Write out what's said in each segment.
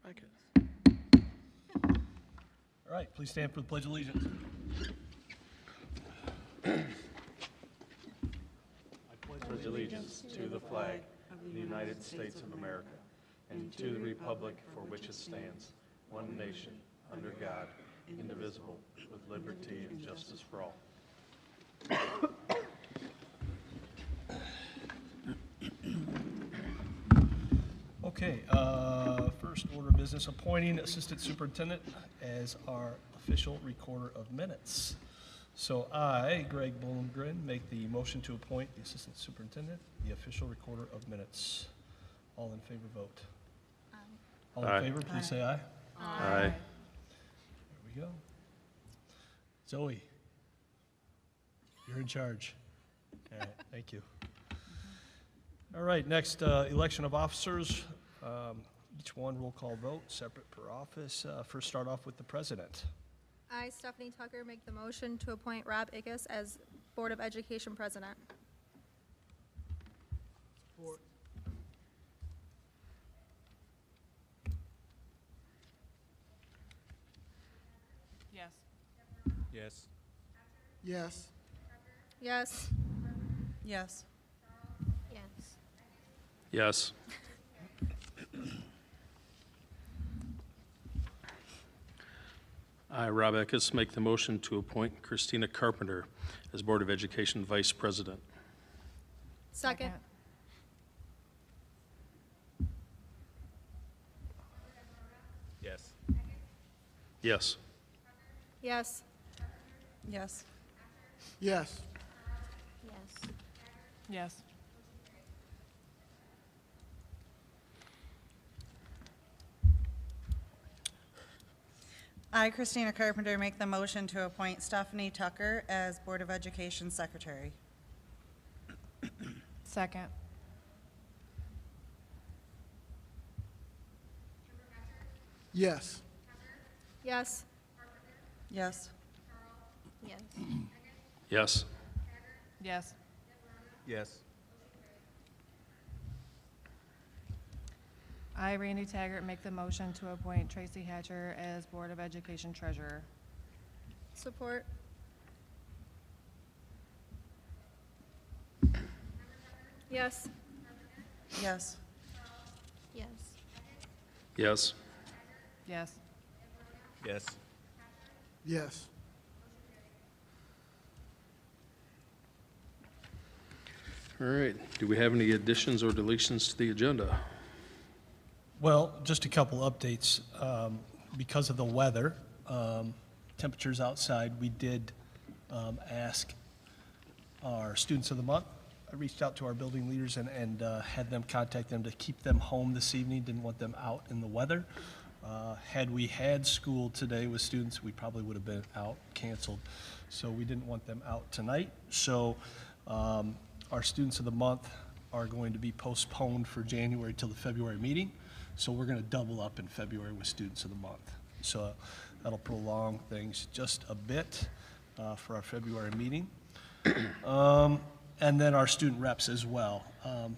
All right, please stand for the Pledge of Allegiance. Pledge allegiance to the flag of the United States of America and to the republic for which it stands, one nation, under God, indivisible, with liberty and justice for all. Okay, first order of business, appointing Assistant Superintendent as our official recorder of minutes. So I, Greg Blomgren, make the motion to appoint the Assistant Superintendent, the official recorder of minutes. All in favor, vote. All in Aye. favor, please say aye. Aye. There we go. Zoe, you're in charge. All right, thank you. All right, next, election of officers. Each one roll call vote, separate per office. First, start off with the president. I, Stephanie Tucker, make the motion to appoint Rob Ickes as Board of Education President. Yes. Yes. Yes. Yes. Yes. Yes. Yes. I, Rob Eckes, make the motion to appoint Christina Carpenter as Board of Education Vice President. Second. Yes. Yes. Yes. Yes. Yes. Yes. Yes. I, Christina Carpenter, make the motion to appoint Stephanie Tucker as Board of Education Secretary. Second. Yes. Yes. Yes. Yes. Yes. Yes. Yes. I, Randy Taggart, make the motion to appoint Tracy Hatcher as Board of Education Treasurer. Support. Yes. Yes. Yes. Yes. Yes. Yes. Yes. All right. Do we have any additions or deletions to the agenda? Well, just a couple updates. Because of the weather, temperatures outside, we did ask our students of the month. I reached out to our building leaders and had them contact them to keep them home this evening, didn't want them out in the weather. Had we had school today with students, we probably would have been out, canceled. So we didn't want them out tonight. So our students of the month are going to be postponed for January till the February meeting. So we're going to double up in February with students of the month. So that'll prolong things just a bit for our February meeting. And then our student reps as well.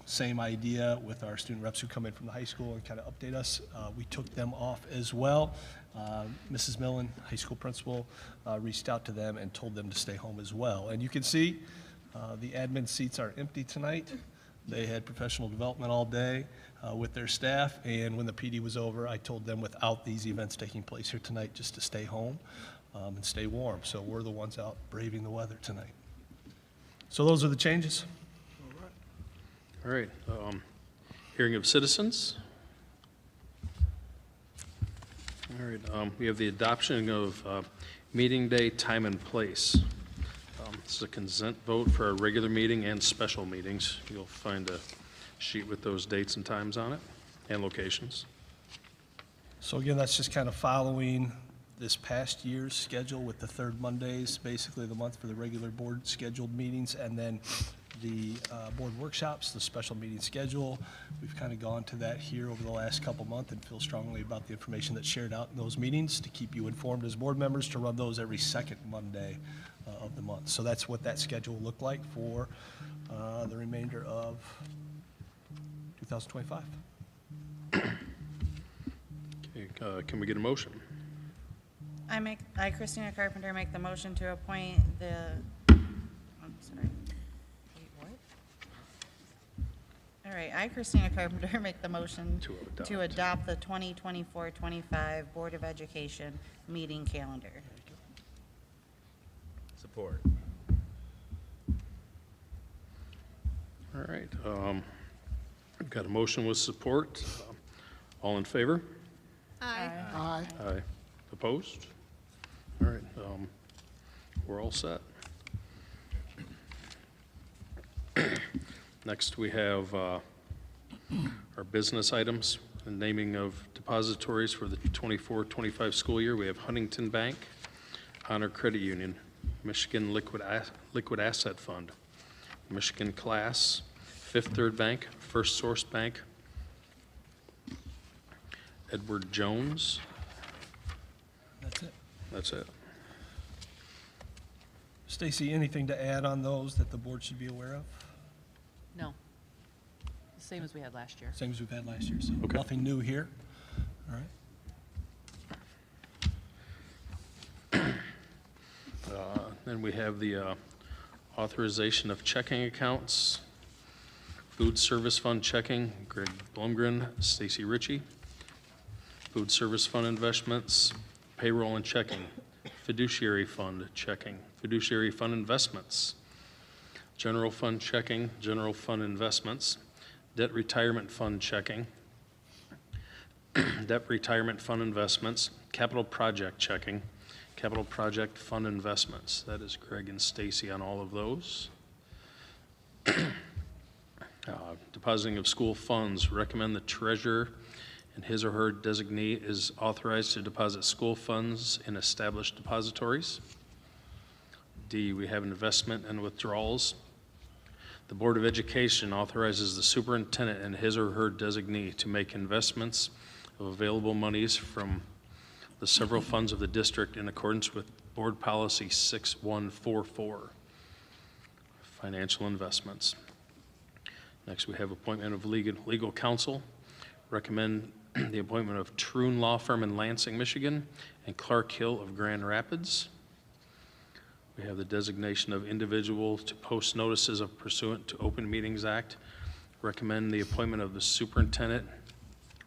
Same idea with our student reps who come in from the high school and kind of update us. We took them off as well. Mrs. Millen, high school principal, reached out to them and told them to stay home as well. And you can see the admin seats are empty tonight. They had professional development all day with their staff, and when the PD was over, I told them without these events taking place here tonight, just to stay home and stay warm. So we're the ones out braving the weather tonight. So those are the changes. All right. Hearing of citizens. All right. We have the adoption of meeting day, time, and place. This is a consent vote for our regular meeting and special meetings. You'll find a sheet with those dates and times on it and locations. So again, that's just kind of following this past year's schedule with the third Mondays, basically the month for the regular board scheduled meetings, and then the board workshops, the special meeting schedule. We've kind of gone to that here over the last couple months and feel strongly about the information that's shared out in those meetings to keep you informed as board members, to run those every second Monday of the month. So that's what that schedule will look like for the remainder of 2025. Okay. Can we get a motion? I, Christina Carpenter, make the motion to appoint I'm sorry. Wait, what? All right, I, Christina Carpenter, make the motion to adopt the 2024-25 Board of Education meeting calendar. Support. All right. We've got a motion with support. All in favor? Aye. Aye. Aye. Opposed? All right. We're all set. Next, we have our business items, the naming of depositories for the 24-25 school year. We have Huntington Bank, Honor Credit Union, Michigan Liquid Asset Fund, Michigan Class, Fifth Third Bank, First Source Bank, Edward Jones. That's it. That's it. Stacy, anything to add on those that the board should be aware of? No. The same as we had last year. Same as we've had last year, so Okay. nothing new here. All right. Then we have the authorization of checking accounts. Food Service Fund checking, Greg Blumgren, Stacy Ritchie. Food Service Fund investments, payroll and checking. Fiduciary Fund checking. Fiduciary Fund investments. General Fund checking, General Fund investments. Debt Retirement Fund checking. Debt Retirement Fund investments. Capital Project checking. Capital Project Fund investments. That is Greg and Stacy on all of those. Depositing of school funds. Recommend the treasurer and his or her designee is authorized to deposit school funds in established depositories. D, we have investment and withdrawals. The Board of Education authorizes the superintendent and his or her designee to make investments of available monies from the several funds of the district in accordance with Board Policy 6144, financial investments. Next, we have appointment of legal counsel. Recommend the appointment of Troon Law Firm in Lansing, Michigan, and Clark Hill of Grand Rapids. We have the designation of individual to post notices of pursuant to Open Meetings Act. Recommend the appointment of the superintendent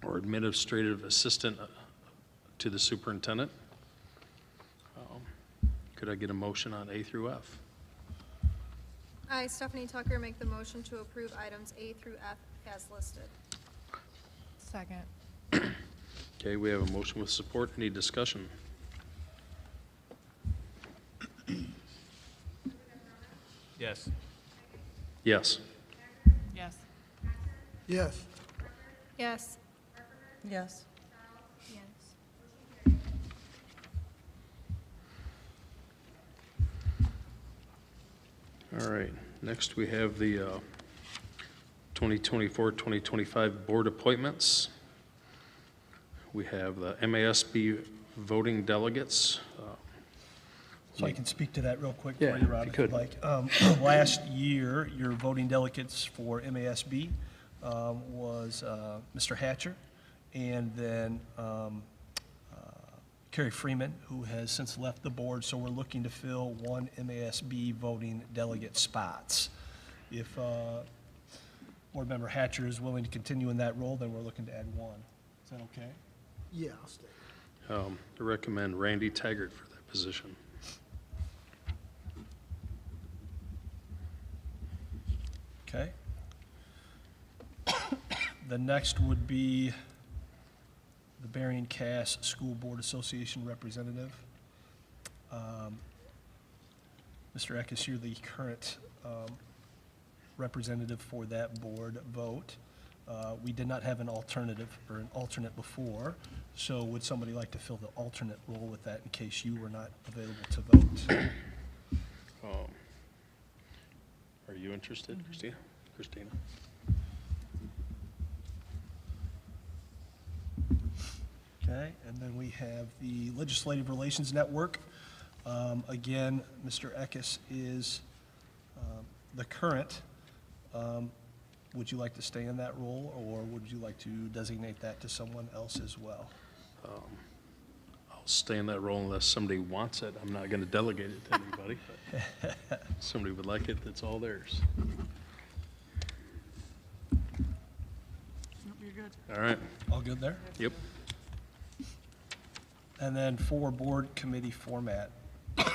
or administrative assistant to the superintendent. Could I get a motion on A through F? I, Stephanie Tucker, make the motion to approve items A through F as listed. Second. Okay, we have a motion with support. Any discussion? Yes. Yes. Yes. Yes. Yes. Yes. All right, next we have the 2024-2025 board appointments. We have the MASB voting delegates. So I can speak to that real quick Yeah, for you, if Rob, you if you'd could. like. Last year, your voting delegates for MASB was Mr. Hatcher, and then Kerry Freeman, who has since left the board, so we're looking to fill one MASB voting delegate spots. If Board Member Hatcher is willing to continue in that role, then we're looking to add one. Is that okay? Yeah, I'll stay. I recommend Randy Taggart for that position. Okay. The next would be the Berrien Cass School Board Association representative. Mr. Eckes, you're the current representative for that board vote. We did not have an alternative or an alternate before, so would somebody like to fill the alternate role with that in case you were not available to vote? Are you interested, Christina? Okay, and then we have the Legislative Relations Network. Again, Mr. Eckes is the current. Would you like to stay in that role, or would you like to designate that to someone else as well? I'll stay in that role unless somebody wants it. I'm not going to delegate it to anybody. But if somebody would like it, it's all theirs. You're good. All right. All good there? Yep. And then for board committee format, I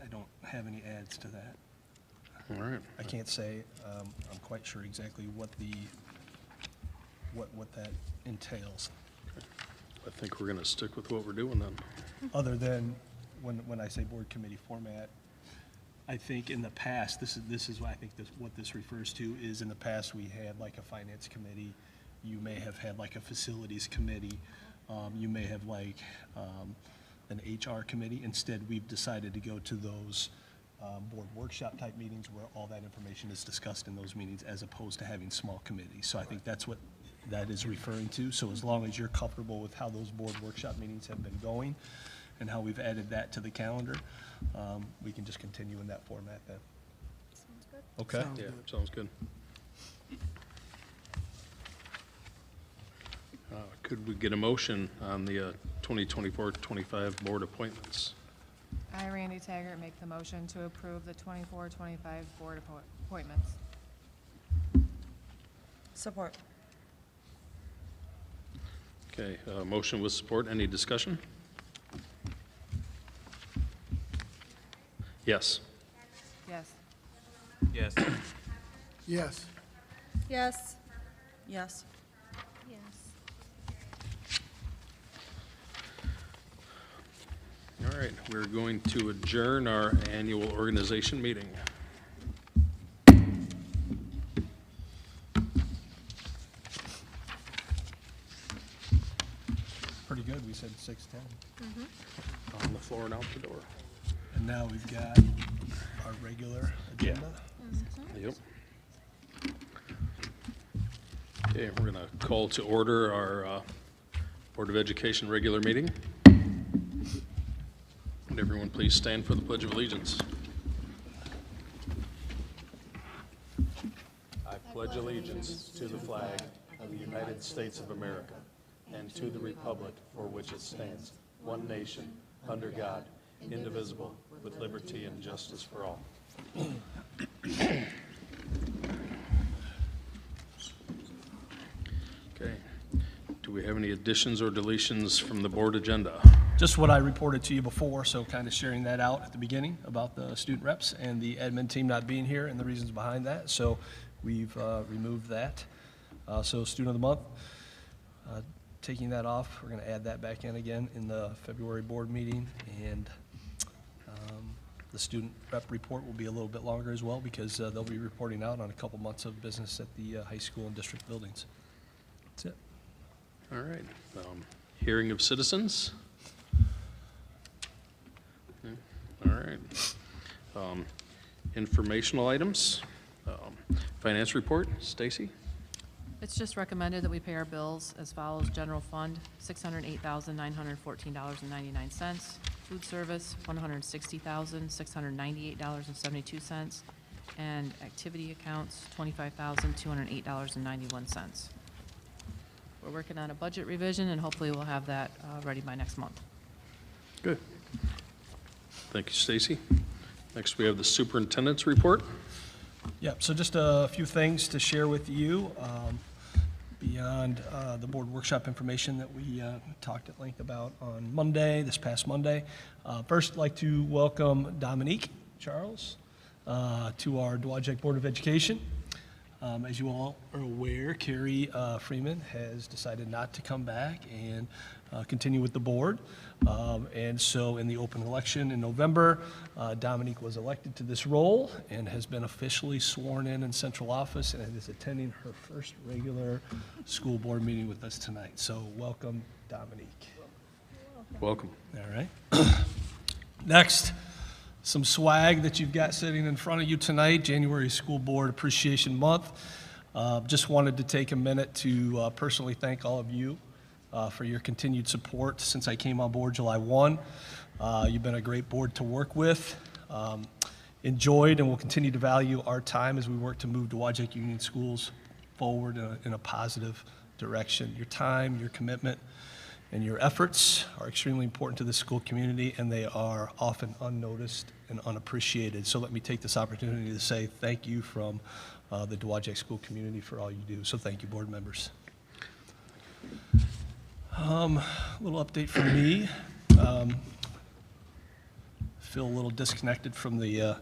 don't have any adds to that. All right. I can't say, I'm quite sure exactly what what that entails, I think we're going to stick with what we're doing then. other than when I say board committee format. I think in the past, this is what I think what this refers to is in the past, we had like a finance committee. You may have had like a facilities committee. You may have like an HR committee. Instead, we've decided to go to those board workshop type meetings where all that information is discussed in those meetings as opposed to having small committees. So I think that's what that is referring to. So as long as you're comfortable with how those board workshop meetings have been going and how we've added that to the calendar, we can just continue in that format then. Sounds good. Okay? Sounds Yeah, good. sounds good. Could we get a motion on the 2024-25 board appointments? I, Randy Taggart, make the motion to approve the 24-25 board appointments. Support. Okay, motion with support. Any discussion? Yes. Yes. Yes. Yes. Yes. Yes. Yes. All right, we're going to adjourn our annual organization meeting. Pretty good. We said 6:10. On the floor and out the door. And now we've got our regular agenda. Yep. Okay, we're going to call to order our Board of Education regular meeting. Would everyone please stand for the Pledge of Allegiance? I pledge allegiance to the flag of the United States of America and to the republic for which it stands, one nation, under God, indivisible, with liberty and justice for all. Okay. Do we have any additions or deletions from the board agenda? Just what I reported to you before, so kind of sharing that out at the beginning about the student reps and the admin team not being here and the reasons behind that. So we've removed that. So student of the month, taking that off. We're going to add that back in again in the February board meeting. And the student rep report will be a little bit longer as well because they'll be reporting out on a couple months of business at the high school and district buildings. That's it. All right. Hearing of citizens? All right. Informational items? Finance report, Stacy? It's just recommended that we pay our bills as follows. General fund, $608,914.99. Food service, $160,698.72. And activity accounts, $25,208.91. We're working on a budget revision, and hopefully we'll have that ready by next month. Good. Thank you, Stacy. Next, we have the superintendent's report. Yep, so just a few things to share with you beyond the board workshop information that we talked at length about on Monday, this past Monday. First, I'd like to welcome Dominique Charles to our Dowagiac Board of Education. As you all are aware, Carrie Freeman has decided not to come back and continue with the board. And so in the open election in November, Dominique was elected to this role and has been officially sworn in central office and is attending her first regular school board meeting with us tonight. So welcome, Dominique. Welcome. All right. Next, some swag that you've got sitting in front of you tonight, January School Board Appreciation Month. Just wanted to take a minute to personally thank all of you for your continued support since I came on board July 1. You've been a great board to work with. Enjoyed and will continue to value our time as we work to move Dowagiac Union Schools forward in a positive direction. Your time, your commitment, and your efforts are extremely important to the school community, and they are often unnoticed and unappreciated. So let me take this opportunity to say thank you from the Dowagiac school community for all you do. So thank you, board members. A little update from me. Feel a little disconnected from the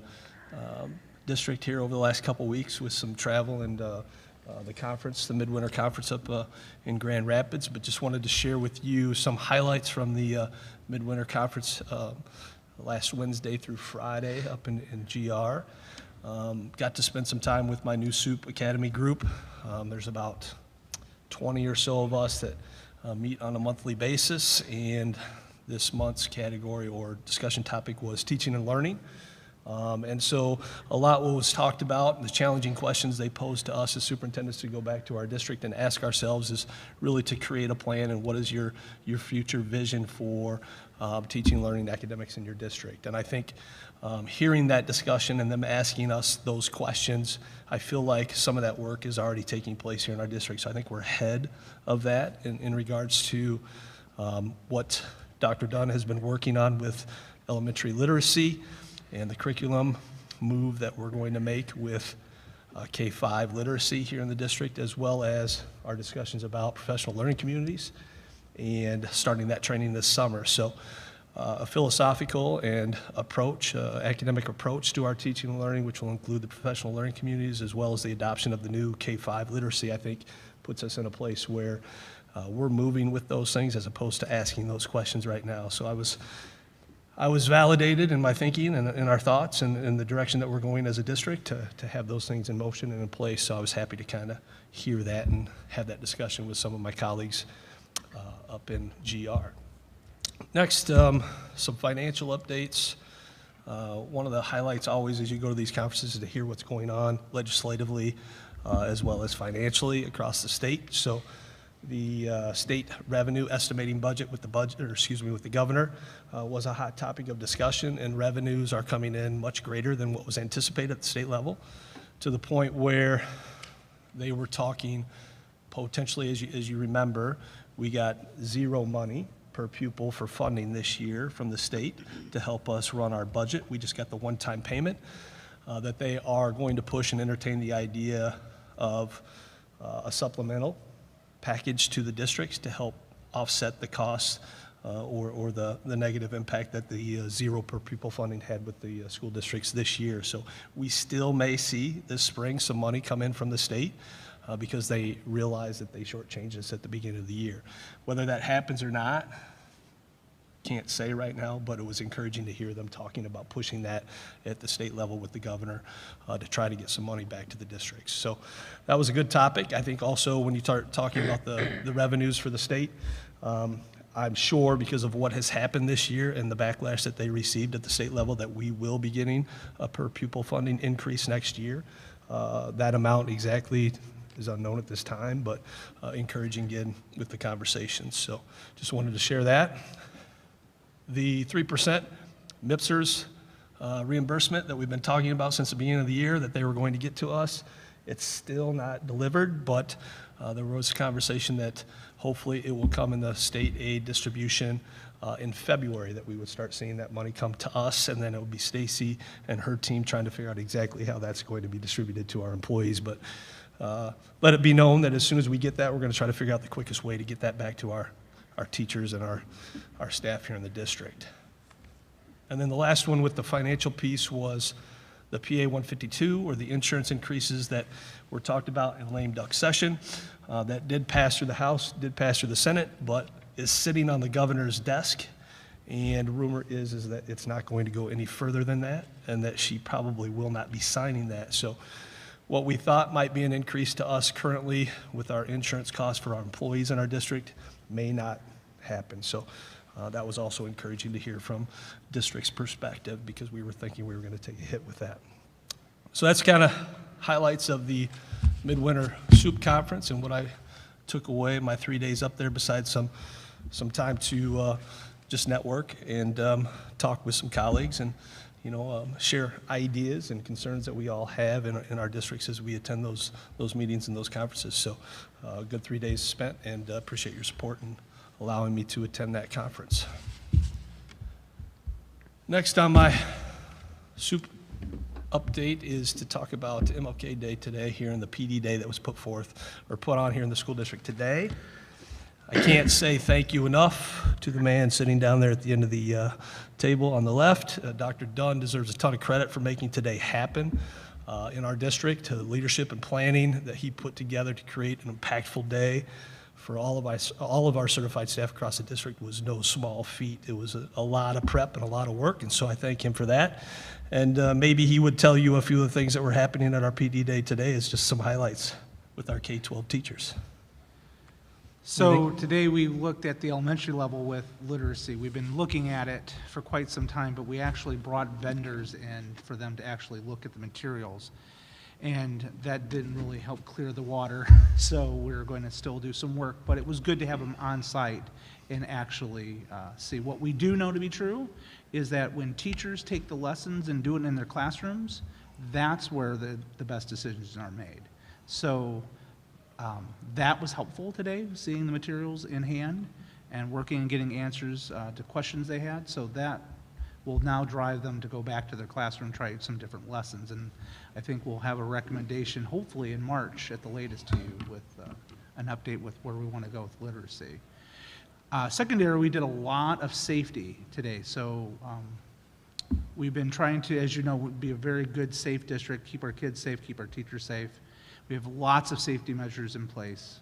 district here over the last couple weeks with some travel and the conference, the Midwinter Conference up in Grand Rapids, but just wanted to share with you some highlights from the Midwinter Conference last Wednesday through Friday up in GR. Got to spend some time with my new SOUP Academy group. There's about 20 or so of us that meet on a monthly basis, and this month's category or discussion topic was teaching and learning. And so a lot was talked about, and the challenging questions they posed to us as superintendents to go back to our district and ask ourselves is really to create a plan and what is your future vision for teaching, learning, academics in your district. And I think hearing that discussion and them asking us those questions, I feel like some of that work is already taking place here in our district. So I think we're ahead of that in regards to what Dr. Dunn has been working on with elementary literacy and the curriculum move that we're going to make with K-5 literacy here in the district, as well as our discussions about professional learning communities and starting that training this summer. So a philosophical and academic approach to our teaching and learning, which will include the professional learning communities, as well as the adoption of the new K-5 literacy, I think puts us in a place where we're moving with those things as opposed to asking those questions right now. So I was validated in my thinking and in our thoughts and in the direction that we're going as a district to have those things in motion and in place. So I was happy to kind of hear that and have that discussion with some of my colleagues up in GR. Next, some financial updates. One of the highlights always as you go to these conferences is to hear what's going on legislatively as well as financially across the state. So the state revenue estimating budget with the governor was a hot topic of discussion, and revenues are coming in much greater than what was anticipated at the state level, to the point where they were talking potentially, as you remember, we got zero money per pupil for funding this year from the state to help us run our budget. We just got the one-time payment that they are going to push and entertain the idea of a supplemental package to the districts to help offset the costs or the negative impact that the zero per pupil funding had with the school districts this year. So we still may see this spring some money come in from the state because they realize that they shortchanged us at the beginning of the year. Whether that happens or not, can't say right now, but it was encouraging to hear them talking about pushing that at the state level with the governor to try to get some money back to the districts. So that was a good topic. I think also when you start talking about the revenues for the state, I'm sure because of what has happened this year and the backlash that they received at the state level that we will be getting a per pupil funding increase next year. That amount exactly is unknown at this time, but encouraging again with the conversations. So just wanted to share that. The 3% MIPSers reimbursement that we've been talking about since the beginning of the year that they were going to get to us, it's still not delivered, but there was a conversation that hopefully it will come in the state aid distribution in February, that we would start seeing that money come to us, and then it would be Stacy and her team trying to figure out exactly how that's going to be distributed to our employees. But let it be known that as soon as we get that, we're going to try to figure out the quickest way to get that back to our teachers and our staff here in the district. And then the last one with the financial piece was the PA 152, or the insurance increases that were talked about in lame duck session. That did pass through the House, did pass through the Senate, but is sitting on the governor's desk. And rumor is that it's not going to go any further than that, and that she probably will not be signing that. So what we thought might be an increase to us currently with our insurance costs for our employees in our district may not happen. So that was also encouraging to hear from district's perspective, because we were thinking we were going to take a hit with that. So that's kind of highlights of the Midwinter SOUP Conference and what I took away my 3 days up there, besides some time to just network and talk with some colleagues and share ideas and concerns that we all have in our districts as we attend those meetings and those conferences. So a good 3 days spent, and appreciate your support in allowing me to attend that conference. Next on my soup update is to talk about MLK Day today here in the PD Day that was put on here in the school district today. I can't say thank you enough to the man sitting down there at the end of the table on the left. Dr. Dunn deserves a ton of credit for making today happen in our district, to the leadership and planning that he put together to create an impactful day for all of our certified staff across the district was no small feat. It was a lot of prep and a lot of work, and so I thank him for that. And maybe he would tell you a few of the things that were happening at our PD Day today as just some highlights with our K-12 teachers. So today we looked at the elementary level with literacy. We've been looking at it for quite some time, but we actually brought vendors in for them to actually look at the materials. And that didn't really help clear the water, so we're going to still do some work. But it was good to have them on site and actually see. What we do know to be true is that when teachers take the lessons and do it in their classrooms, that's where the best decisions are made. So that was helpful today, seeing the materials in hand and working and getting answers to questions they had. So that will now drive them to go back to their classroom and try some different lessons. And I think we'll have a recommendation, hopefully in March at the latest, to you with an update with where we want to go with literacy. Secondary, we did a lot of safety today. So we've been trying to, as you know, be a very good, safe district, keep our kids safe, keep our teachers safe. We have lots of safety measures in place.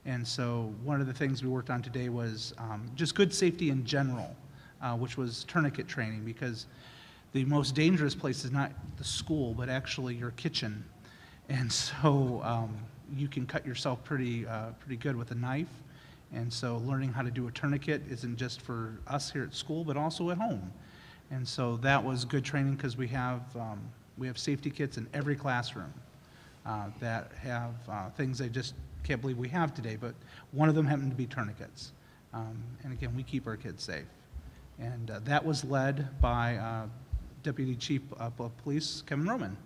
And so one of the things we worked on today was just good safety in general, which was tourniquet training, because the most dangerous place is not the school, but actually your kitchen. And so you can cut yourself pretty good with a knife. And so learning how to do a tourniquet isn't just for us here at school, but also at home. And so that was good training, because we have safety kits in every classroom that have things they just can't believe we have today, but one of them happened to be tourniquets. And again, we keep our kids safe. And that was led by Deputy Chief of Police, Kevin Roman.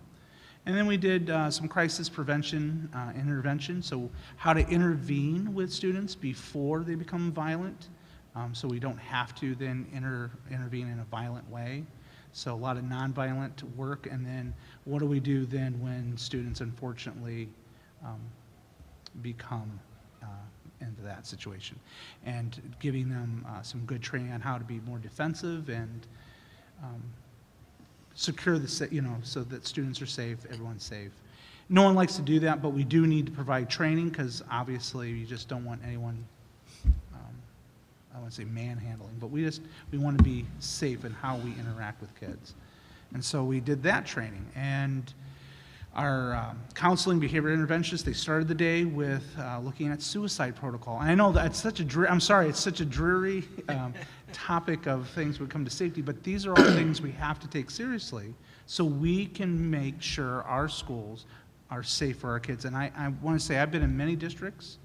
And then we did some crisis prevention intervention, so how to intervene with students before they become violent, so we don't have to then intervene in a violent way. So a lot of nonviolent work, and then what do we do then when students unfortunately become into that situation, and giving them some good training on how to be more defensive and secure the, so that students are safe, everyone's safe. No one likes to do that, but we do need to provide training, because obviously you just don't want anyone, I wouldn't say manhandling, but we want to be safe in how we interact with kids. And so we did that training. And our counseling behavior interventionists, they started the day with looking at suicide protocol. And I know that it's such a dreary topic of things when it comes to safety, but these are all things we have to take seriously so we can make sure our schools are safe for our kids. And I want to say, I've been in many districts,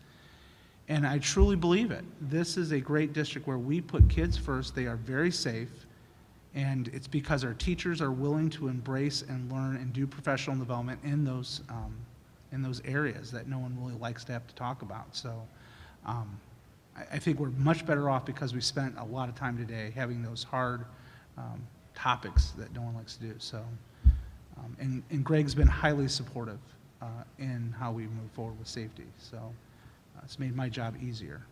and I truly believe it. This is a great district where we put kids first. They are very safe. And it's because our teachers are willing to embrace and learn and do professional development in those areas that no one really likes to have to talk about. So I think we're much better off because we spent a lot of time today having those hard topics that no one likes to do. So, and Greg's been highly supportive in how we move forward with safety. So it's made my job easier.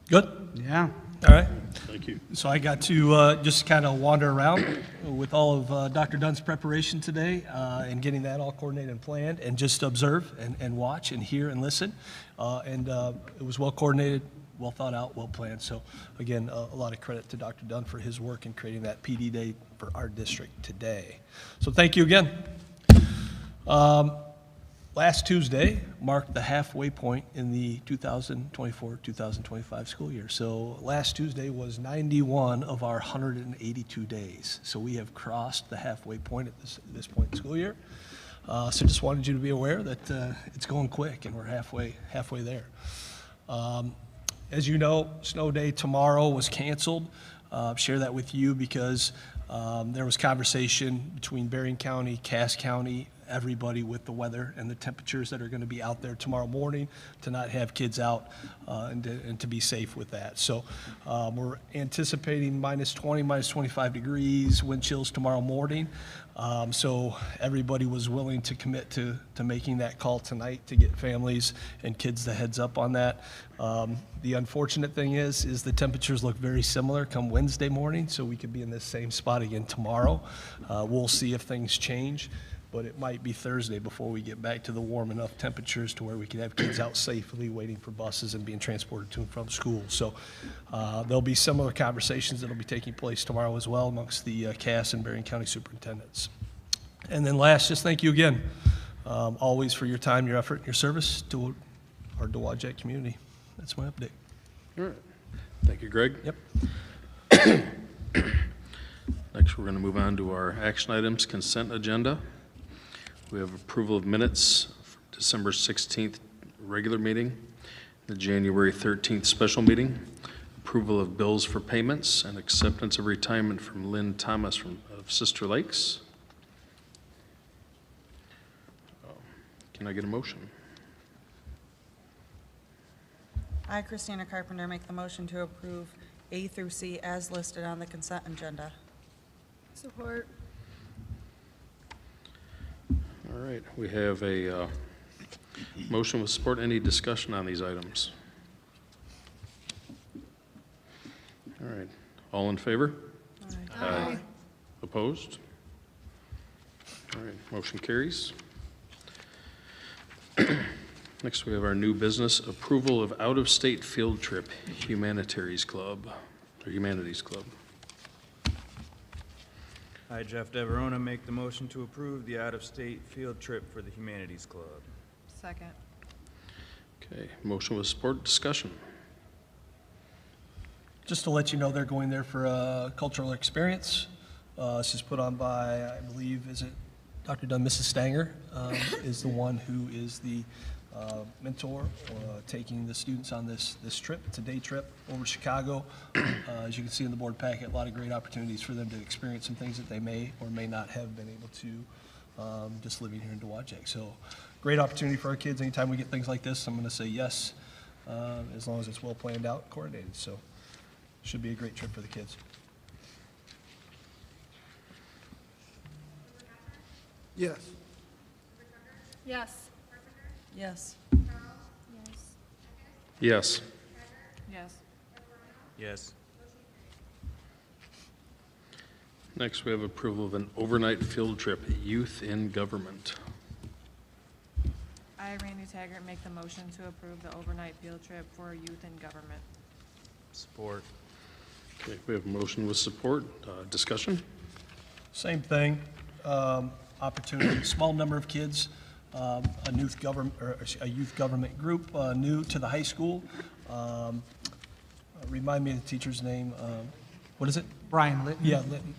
Good? Yeah. All right. Thank you. So I got to just kind of wander around with all of Dr. Dunn's preparation today and getting that all coordinated and planned, and just observe and watch and hear and listen. And it was well coordinated, well thought out, well planned. So again, a lot of credit to Dr. Dunn for his work in creating that PD Day for our district today. So thank you again. Last Tuesday marked the halfway point in the 2024-2025 school year. So last Tuesday was 91 of our 182 days. So we have crossed the halfway point at this point in the school year. So just wanted you to be aware that it's going quick, and we're halfway there. As you know, snow day tomorrow was canceled. share that with you because there was conversation between Berrien County, Cass County, everybody with the weather and the temperatures that are going to be out there tomorrow morning to not have kids out and to be safe with that. So we're anticipating minus 20, minus 25 degrees, wind chills tomorrow morning. So everybody was willing to commit to making that call tonight to get families and kids the heads up on that. The unfortunate thing is the temperatures look very similar come Wednesday morning, so we could be in this same spot again tomorrow. We'll see if things change, but it might be Thursday before we get back to the warm enough temperatures to where we can have kids out safely waiting for buses and being transported to and from school. So there'll be similar conversations that'll be taking place tomorrow as well amongst the Cass and Berrien County superintendents. And then last, just thank you again, always for your time, your effort, and your service to our Dowagiac community. That's my update. All right. Thank you, Greg. Yep. Next, we're going to move on to our action items consent agenda. We have approval of minutes for December 16th regular meeting, the January 13th special meeting, approval of bills for payments, and acceptance of retirement from Lynn Thomas of Sister Lakes. Can I get a motion? I, Christina Carpenter, make the motion to approve A through C as listed on the consent agenda. Support. All right, we have a motion with support. Any discussion on these items? All right, all in favor? Aye. Opposed? All right, motion carries. Next, we have our new business, approval of out-of-state field trip, Humanities Club. I, Jeff Deverona, make the motion to approve the out-of-state field trip for the Humanities Club. Second. Okay, motion with support, discussion. Just to let you know, they're going there for a cultural experience. This is put on by, I believe, is it Dr. Dunn? Mrs. Stanger is the one who is the mentor taking the students on this trip. It's a day trip over Chicago. As you can see in the board packet, a lot of great opportunities for them to experience some things that they may or may not have been able to just living here in Dowagiac. So great opportunity for our kids. Anytime we get things like this, I'm going to say yes, as long as it's well planned out and coordinated. So should be a great trip for the kids. Yes. Yes. Yes. Yes. Yes. Yes. Next, we have approval of an overnight field trip, Youth in Government. I, Randy Taggart, make the motion to approve the overnight field trip for youth in government. Support. Okay, we have a motion with support. Discussion? Same thing, opportunity, small number of kids, a youth government group, new to the high school. Remind me of the teacher's name. What is it? Brian Litton. Yeah, Litton,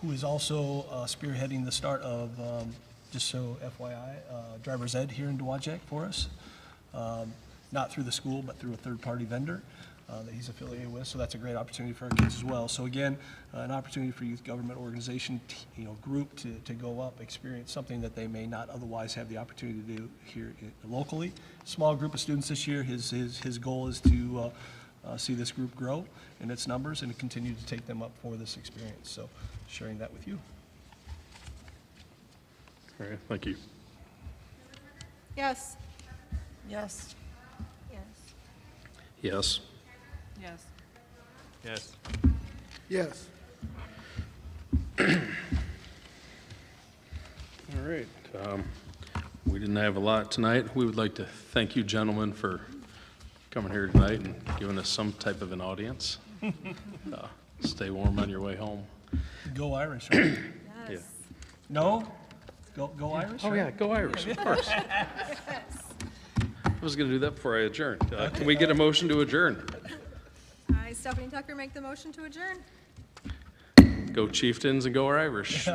who is also spearheading the start of, just so FYI, driver's ed here in Dowagiac for us. Not through the school, but through a third-party vendor that he's affiliated with. So that's a great opportunity for our kids as well. So again, an opportunity for youth government organization, group to go up, experience something that they may not otherwise have the opportunity to do here locally. Small group of students this year. His goal is to see this group grow in its numbers and to continue to take them up for this experience. So sharing that with you. All right, thank you. Yes. Yes. Yes. Yes. Yes. Yes. Yes. All right. We didn't have a lot tonight. We would like to thank you gentlemen for coming here tonight and giving us some type of an audience. Stay warm on your way home. Go Irish, right? Yeah. No? Go Irish? Oh, right? yeah, go Irish, of course. I was going to do that before I adjourned. Can we get a motion to adjourn? I, Stephanie Tucker, make the motion to adjourn. Go Chieftains and go Irish.